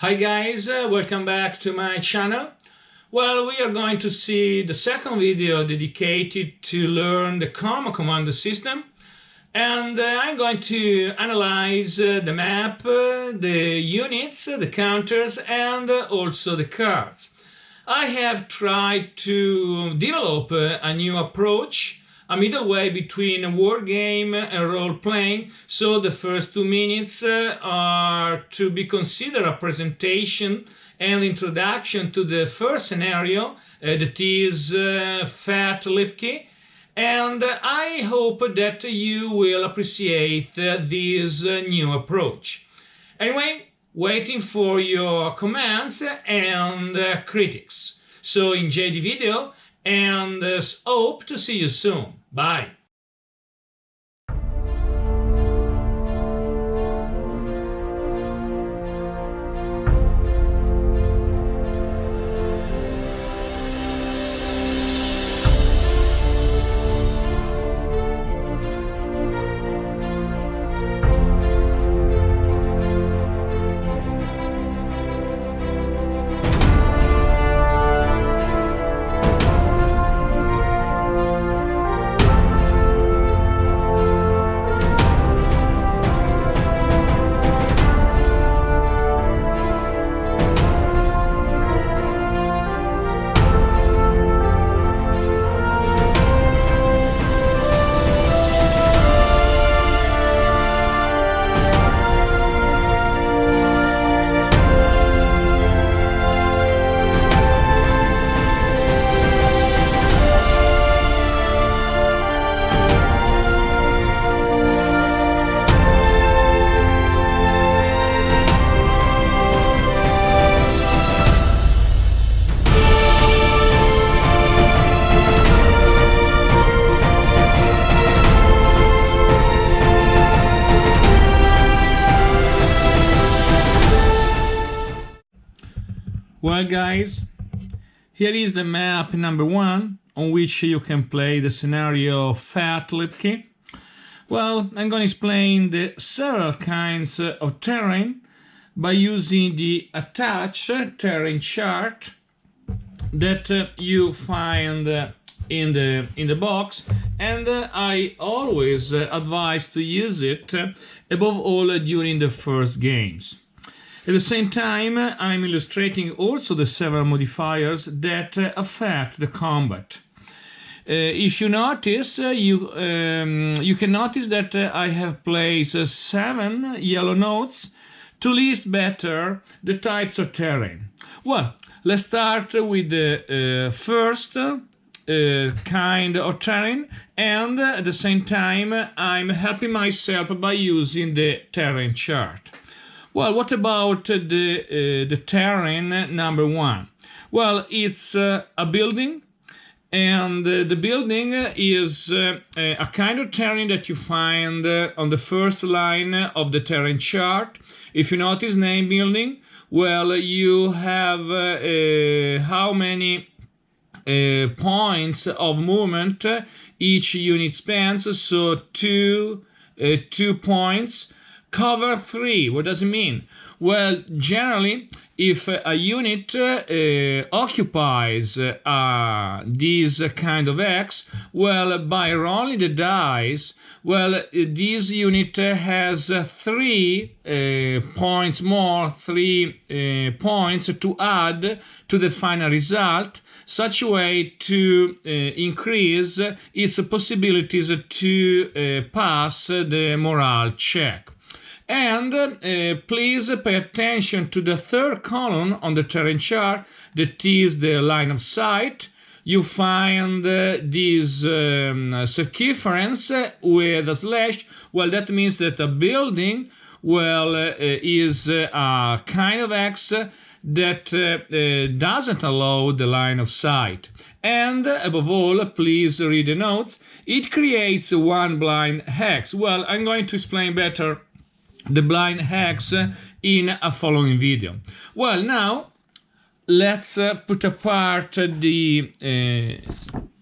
Hi guys, welcome back to my channel. Well, we are going to see the second video dedicated to learn the comma command system, and I'm going to analyze the map, the units, the counters, and also the cards. I have tried to develop a new approach, a middle way between a word game and role-playing, so the first 2 minutes are to be considered a presentation and introduction to the first scenario, that is Fat Lipke, and I hope that you will appreciate this new approach. Anyway, waiting for your comments and critics. So enjoy the video and hope to see you soon. Bye. Well guys, here is the map number 1 on which you can play the scenario Fat Lipke. Well, I'm going to explain the several kinds of terrain by using the attached terrain chart that you find in the box, and I always advise to use it above all during the first games. At the same time, I'm illustrating also the several modifiers that affect the combat. If you notice, you can notice that I have placed 7 yellow notes to list better the types of terrain. Well, let's start with the first kind of terrain, and at the same time I'm helping myself by using the terrain chart. Well, what about the terrain number 1? Well, it's a building, and the building is a kind of terrain that you find on the first line of the terrain chart. If you notice name building, well, you have how many points of movement each unit spends, so 2 points. Cover 3, what does it mean? Well, generally, if a unit occupies this kind of X, well, by rolling the dice, well, this unit has 3 points more, 3 points to add to the final result, such a way to increase its possibilities to pass the morale check. And please pay attention to the third column on the terrain chart, that is the line of sight. You find this circumference with a slash. Well, that means that a building, well, is a kind of X that doesn't allow the line of sight. And above all, please read the notes. It creates 1 blind hex. Well, I'm going to explain better the blind hex in a following video. Well, now let's put apart the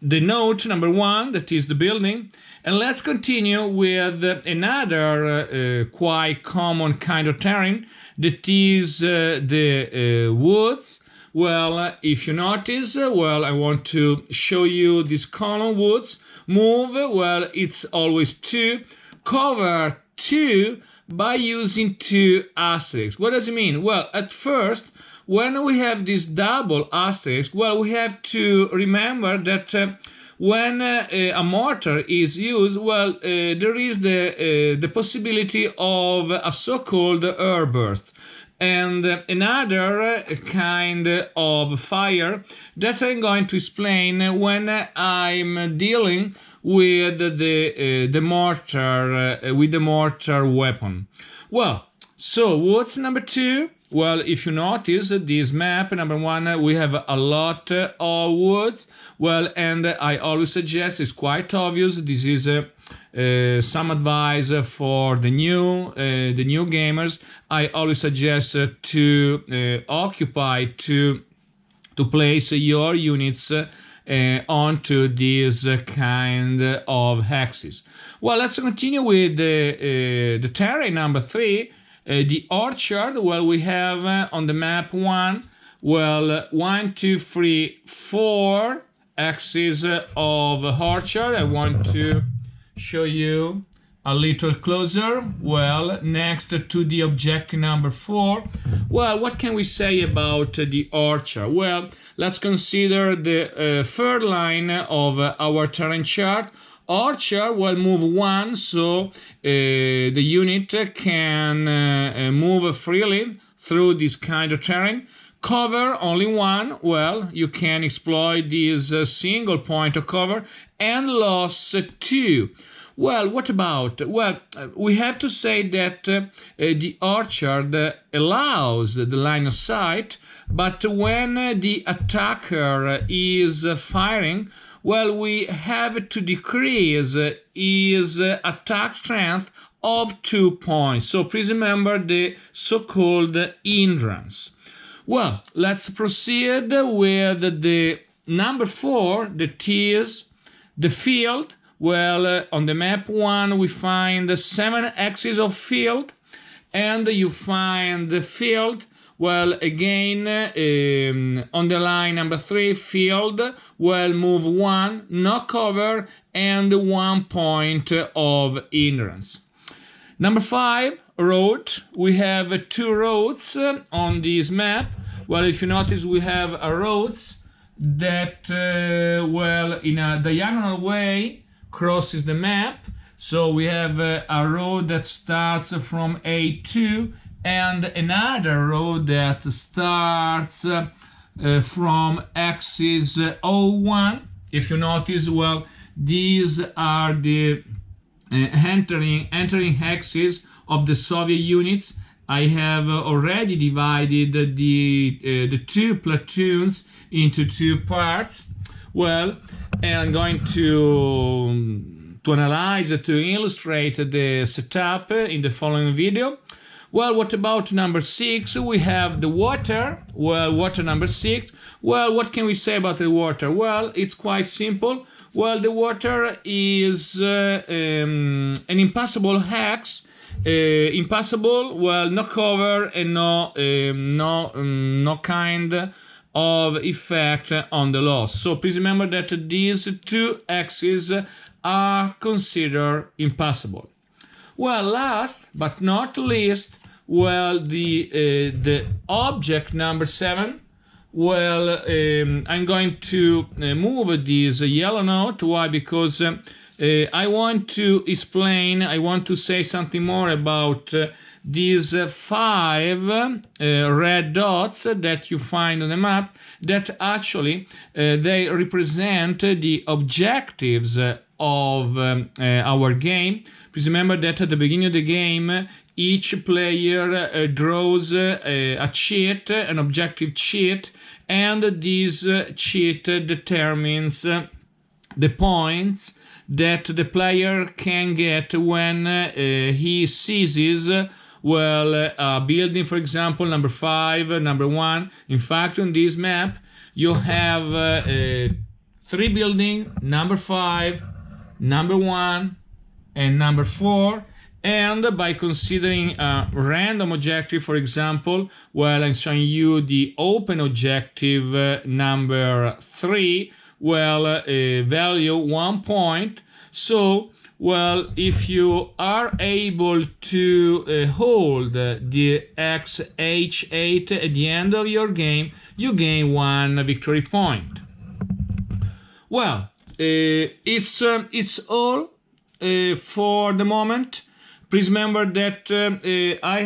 the note number 1, that is the building. And let's continue with another quite common kind of terrain, that is the woods. Well, if you notice, well, I want to show you this column woods. Move, well, it's always 2. Cover 2 by using 2 asterisks. What does it mean? Well, at first, when we have this double asterisk, well, we have to remember that when a mortar is used, well, there is the possibility of a so-called airburst and another kind of fire that I'm going to explain when I'm dealing with the mortar weapon. Well, so what's number 2? Well, if you notice this map, number 1, we have a lot of woods. Well, and I always suggest, it's quite obvious, this is some advice for the new gamers. I always suggest to occupy, to place your units onto this kind of axis. Well, let's continue with the terrain number 3. The orchard, well, we have on the map 1, well, 1, 2, 3, 4 axes of orchard. I want to show you a little closer. Well, next to the objective number 4. Well, what can we say about the orchard? Well, let's consider the third line of our terrain chart. Orchard will move 1, so the unit can move freely through this kind of terrain. Cover only 1, well, you can exploit this single point of cover. And loss 2. Well, what about? Well, we have to say that the orchard allows the line of sight, but when the attacker is firing, well, we have to decrease his attack strength of 2 points. So please remember the so-called hindrance. Well, let's proceed with the number 4, that is the field. Well, on the map 1, we find 7 axes of field, and you find the field. Well, again, on the line number 3, field, well, move 1, no cover, and 1 point of hindrance. Number 5, road. We have 2 roads on this map. Well, if you notice, we have a roads that, well, in a diagonal way crosses the map. So we have a road that starts from A2 and another road that starts from axis O1. If you notice, well, these are the entering axes of the Soviet units. I have already divided the 2 platoons into 2 parts. Well, and I'm going to analyze, to illustrate the setup in the following video. Well, what about number 6? We have the water. Well, water number 6. Well, what can we say about the water? Well, it's quite simple. Well, the water is an impassable hex. Impassable, well, no cover and no kind of effect on the loss. So please remember that these 2 axes are considered impassable. Well, last but not least, well, the object number 7. Well, I'm going to move this yellow note. Why? Because I want to explain, I want to say something more about these 5 red dots that you find on the map, that actually they represent the objectives of our game. Please remember that at the beginning of the game, each player draws a cheat, an objective cheat, and this cheat determines the points that the player can get when he seizes, well, a building, for example, number 5, number 1. In fact, on this map, you have 3 building, number 5, number 1, and number 4. And by considering a random objective, for example, well, I'm showing you the open objective number 3, well, value 1 point. So, well, if you are able to hold the XH8 at the end of your game, you gain 1 victory point. Well, it's all for the moment. Please remember that I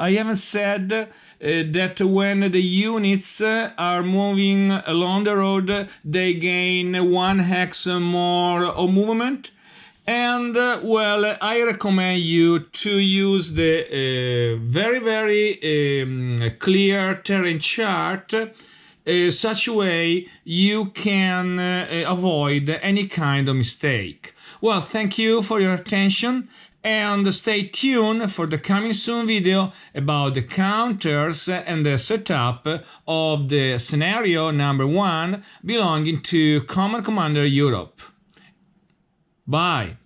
haven't said that when the units are moving along the road, they gain 1 hex more of movement. And well, I recommend you to use the very clear terrain chart. Such a way you can avoid any kind of mistake. Well, thank you for your attention and stay tuned for the coming soon video about the counters and the setup of the scenario number 1 belonging to Command Commander Europe. Bye!